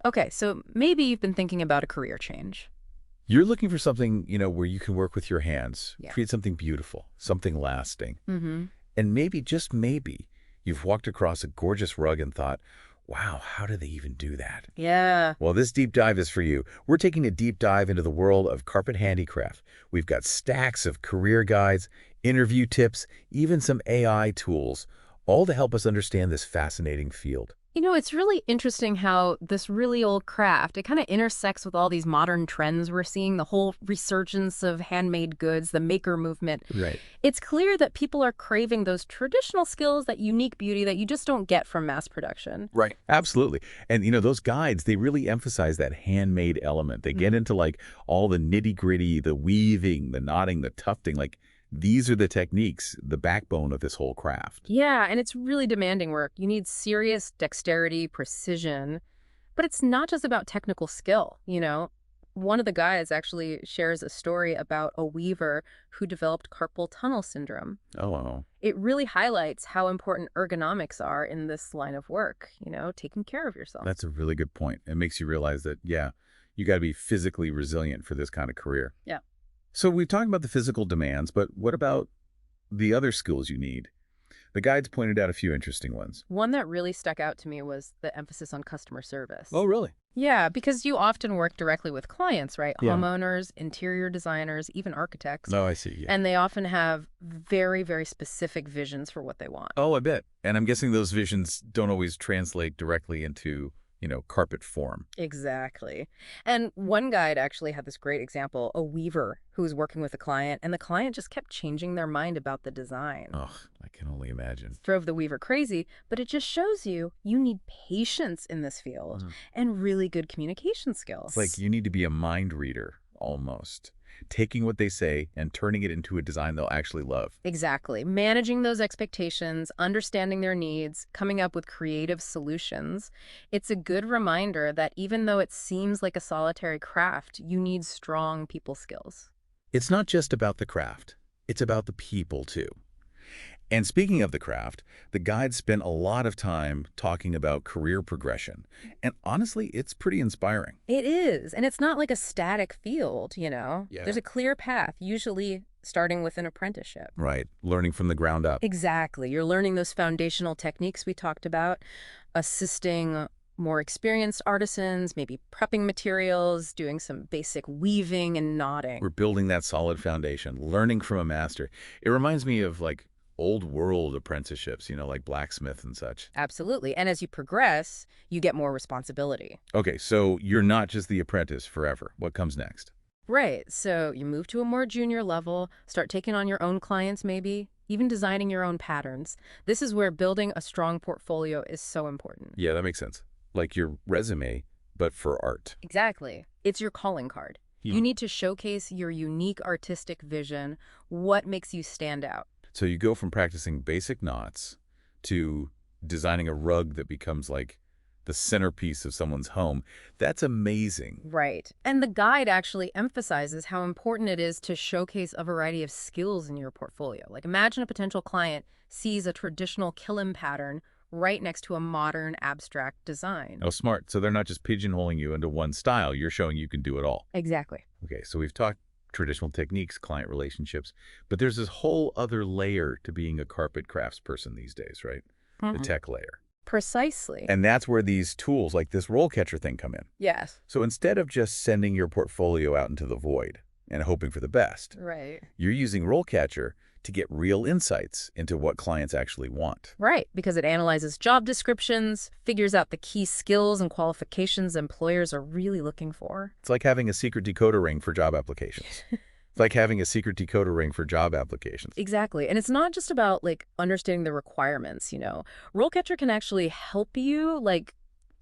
Okay, so maybe you've been thinking about a career change. You're looking for something, where you can work with your hands, Yeah. create something beautiful, something lasting. Mm-hmm. And maybe, just maybe, you've walked across a gorgeous rug and thought, wow, how do they even do that? Yeah. Well, this deep dive is for you. We're taking a deep dive into the world of carpet handicraft. We've got stacks of career guides, interview tips, even some AI tools, all to help us understand this fascinating field. It's really interesting how this really old craft, it kind of intersects with all these modern trends we're seeing, the whole resurgence of handmade goods, the maker movement. Right. It's clear that people are craving those traditional skills, that unique beauty that you just don't get from mass production. Right. Absolutely. And, those guides, they really emphasize that handmade element. They get into like all the nitty-gritty, the weaving, the knotting, the tufting. Like, these are the techniques, the backbone of this whole craft. Yeah, and it's really demanding work. You need serious dexterity, precision, but it's not just about technical skill. One of the guys actually shares a story about a weaver who developed carpal tunnel syndrome. Oh, wow. It really highlights how important ergonomics are in this line of work, taking care of yourself. That's a really good point. It makes you realize that, yeah, you got to be physically resilient for this kind of career. Yeah. So we've talked about the physical demands, but what about the other skills you need? The guides pointed out a few interesting ones. One that really stuck out to me was the emphasis on customer service. Oh, really? Yeah, because you often work directly with clients, right? Yeah. Homeowners, interior designers, even architects. Oh, I see. Yeah. And they often have very, very specific visions for what they want. Oh, I bet. And I'm guessing those visions don't always translate directly into, carpet form. Exactly. And one guide actually had this great example, a weaver who was working with a client, and the client just kept changing their mind about the design. Oh, I can only imagine. Drove the weaver crazy, but it just shows you need patience in this field and really good communication skills. It's like you need to be a mind reader, almost. Taking what they say and turning it into a design they'll actually love. Exactly. Managing those expectations, understanding their needs, coming up with creative solutions. It's a good reminder that even though it seems like a solitary craft, you need strong people skills. It's not just about the craft. It's about the people, too. And speaking of the craft, the guides spent a lot of time talking about career progression. And honestly, it's pretty inspiring. It is. And it's not like a static field. Yeah. There's a clear path, usually starting with an apprenticeship. Right. Learning from the ground up. Exactly. You're learning those foundational techniques we talked about, assisting more experienced artisans, maybe prepping materials, doing some basic weaving and knotting. We're building that solid foundation, learning from a master. It reminds me of like old world apprenticeships, like blacksmith and such. Absolutely. And as you progress, you get more responsibility. Okay, so you're not just the apprentice forever. What comes next? Right. So you move to a more junior level, start taking on your own clients maybe, even designing your own patterns. This is where building a strong portfolio is so important. Yeah, that makes sense. Like your resume, but for art. Exactly. It's your calling card. You need to showcase your unique artistic vision, what makes you stand out. So you go from practicing basic knots to designing a rug that becomes like the centerpiece of someone's home. That's amazing. Right. And the guide actually emphasizes how important it is to showcase a variety of skills in your portfolio. Like imagine a potential client sees a traditional kilim pattern right next to a modern abstract design. Oh, smart. So they're not just pigeonholing you into one style. You're showing you can do it all. Exactly. Okay, so we've talked traditional techniques, client relationships, but there's this whole other layer to being a carpet craftsperson these days, right? The tech layer. Precisely. And that's where these tools like this RoleCatcher thing come in. Yes. So instead of just sending your portfolio out into the void and hoping for the best, Right. you're using RoleCatcher to get real insights into what clients actually want. Right, because it analyzes job descriptions, figures out the key skills and qualifications employers are really looking for. It's like having a secret decoder ring for job applications. It's like having a secret decoder ring for job applications. Exactly. And it's not just about understanding the requirements. RoleCatcher can actually help you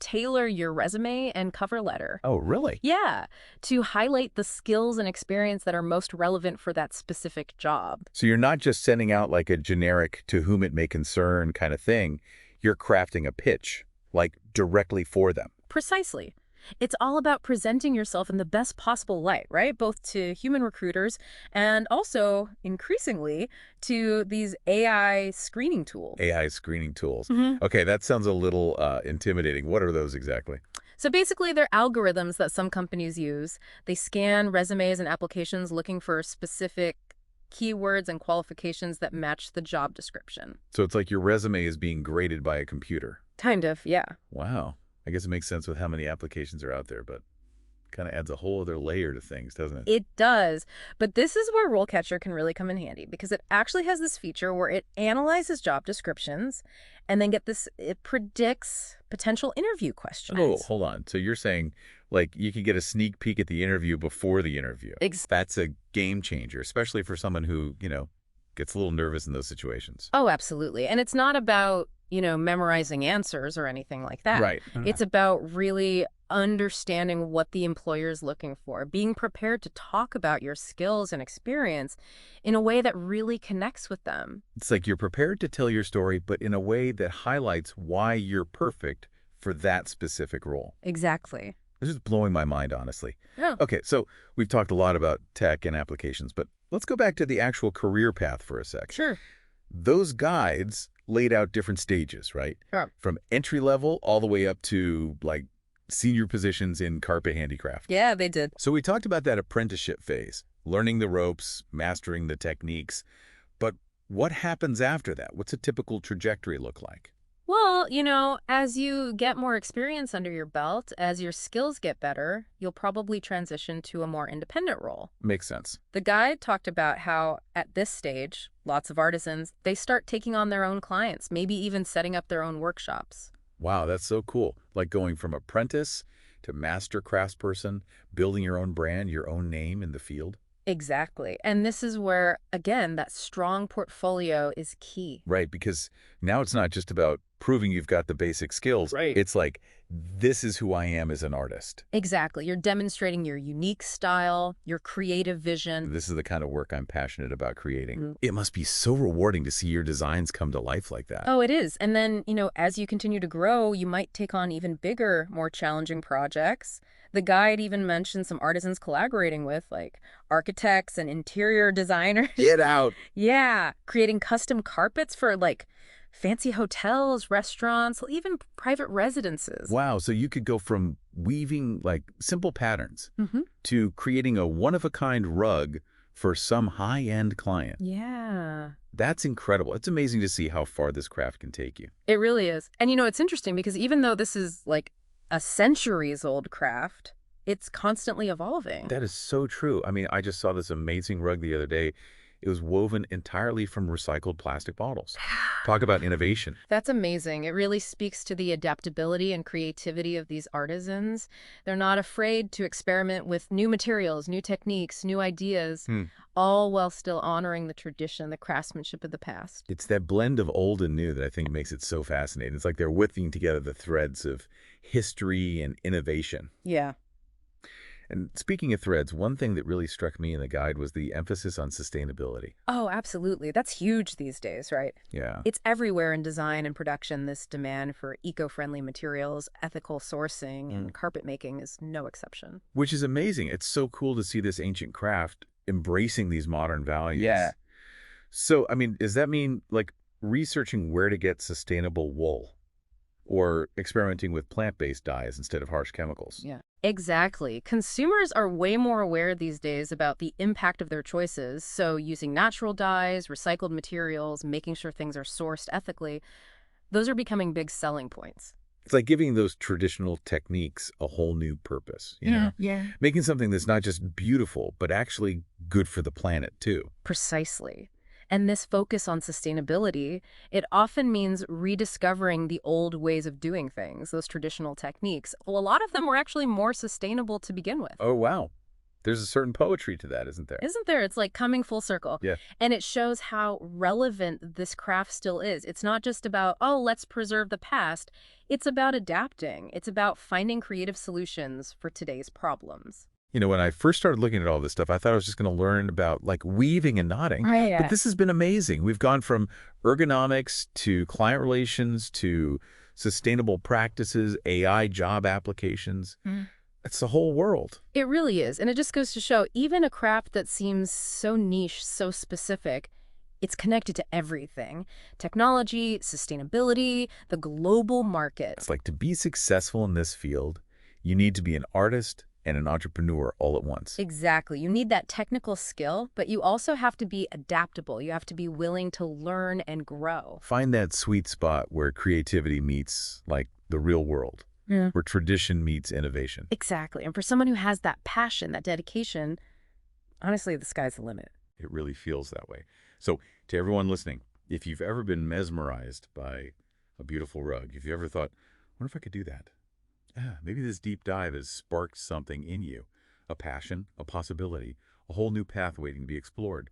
tailor your resume and cover letter. Oh, really? Yeah, to highlight the skills and experience that are most relevant for that specific job. So you're not just sending out like a generic to whom it may concern kind of thing. You're crafting a pitch, directly for them. Precisely. It's all about presenting yourself in the best possible light, right? Both to human recruiters and also, increasingly, to these AI screening tools. AI screening tools. Okay, that sounds a little intimidating. What are those exactly? So basically, they're algorithms that some companies use. They scan resumes and applications looking for specific keywords and qualifications that match the job description. So it's like your resume is being graded by a computer. Kind of, yeah. Wow. I guess it makes sense with how many applications are out there, but kind of adds a whole other layer to things, doesn't it? It does. But this is where RoleCatcher can really come in handy because it actually has this feature where it analyzes job descriptions and then it predicts potential interview questions. Oh, hold on. So you're saying, like, you can get a sneak peek at the interview before the interview. That's a game changer, especially for someone who, gets a little nervous in those situations. Oh, absolutely. And it's not about, memorizing answers or anything like that. Right. It's about really understanding what the employer is looking for, being prepared to talk about your skills and experience in a way that really connects with them. It's like you're prepared to tell your story, but in a way that highlights why you're perfect for that specific role. Exactly. This is blowing my mind, honestly. Yeah. Okay, so we've talked a lot about tech and applications, but let's go back to the actual career path for a sec. Sure. Those guides laid out different stages, right? Sure. From entry level all the way up to, like, senior positions in carpet handicraft. Yeah, they did. So we talked about that apprenticeship phase, learning the ropes, mastering the techniques. But what happens after that? What's a typical trajectory look like? Well, as you get more experience under your belt, as your skills get better, you'll probably transition to a more independent role. Makes sense. The guide talked about how at this stage, lots of artisans, they start taking on their own clients, maybe even setting up their own workshops. Wow, that's so cool. Like going from apprentice to master craftsperson, building your own brand, your own name in the field. Exactly. And this is where, again, that strong portfolio is key. Right, because now it's not just about proving you've got the basic skills. Right. It's like, this is who I am as an artist. Exactly. You're demonstrating your unique style, your creative vision. This is the kind of work I'm passionate about creating. Mm. It must be so rewarding to see your designs come to life like that. Oh, it is. And then, as you continue to grow, you might take on even bigger, more challenging projects. The guide even mentioned some artisans collaborating with, like architects and interior designers. Get out. Yeah, creating custom carpets for like fancy hotels, restaurants, even private residences. Wow, so you could go from weaving like simple patterns Mm-hmm. to creating a one-of-a-kind rug for some high-end client. Yeah. That's incredible. It's amazing to see how far this craft can take you. It really is. And it's interesting because even though this is like a centuries-old craft, it's constantly evolving. That is so true. I mean, I just saw this amazing rug the other day. It was woven entirely from recycled plastic bottles. Talk about innovation. That's amazing. It really speaks to the adaptability and creativity of these artisans. They're not afraid to experiment with new materials, new techniques, new ideas, all while still honoring the tradition, the craftsmanship of the past. It's that blend of old and new that I think makes it so fascinating. It's like they're whipping together the threads of history and innovation. Yeah. And speaking of threads, one thing that really struck me in the guide was the emphasis on sustainability. Oh, absolutely. That's huge these days, right? Yeah. It's everywhere in design and production, this demand for eco-friendly materials, ethical sourcing, and carpet making is no exception. Which is amazing. It's so cool to see this ancient craft embracing these modern values. Yeah. So, I mean, does that mean like researching where to get sustainable wool or experimenting with plant-based dyes instead of harsh chemicals? Yeah. Exactly. Consumers are way more aware these days about the impact of their choices. So using natural dyes, recycled materials, making sure things are sourced ethically, those are becoming big selling points. It's like giving those traditional techniques a whole new purpose, you know? Yeah. Making something that's not just beautiful, but actually good for the planet, too. Precisely. And this focus on sustainability, it often means rediscovering the old ways of doing things, those traditional techniques. Well, a lot of them were actually more sustainable to begin with. Oh, wow. There's a certain poetry to that, isn't there? Isn't there? It's like coming full circle. Yeah. And it shows how relevant this craft still is. It's not just about, oh, let's preserve the past. It's about adapting. It's about finding creative solutions for today's problems. You know, when I first started looking at all this stuff, I thought I was just going to learn about like weaving and knotting. Right. But this has been amazing. We've gone from ergonomics to client relations to sustainable practices, AI job applications. It's the whole world. It really is. And it just goes to show, even a craft that seems so niche, so specific, it's connected to everything. Technology, sustainability, the global market. It's like to be successful in this field, You need to be an artist and an entrepreneur all at once. Exactly. You need that technical skill, but you also have to be adaptable. You have to be willing to learn and grow. Find that sweet spot where creativity meets, like, the real world, Yeah. where tradition meets innovation. Exactly. And for someone who has that passion, that dedication, honestly, the sky's the limit. It really feels that way. So, to everyone listening, if you've ever been mesmerized by a beautiful rug, if you ever thought, I wonder if I could do that? Maybe this deep dive has sparked something in you, a passion, a possibility, a whole new path waiting to be explored.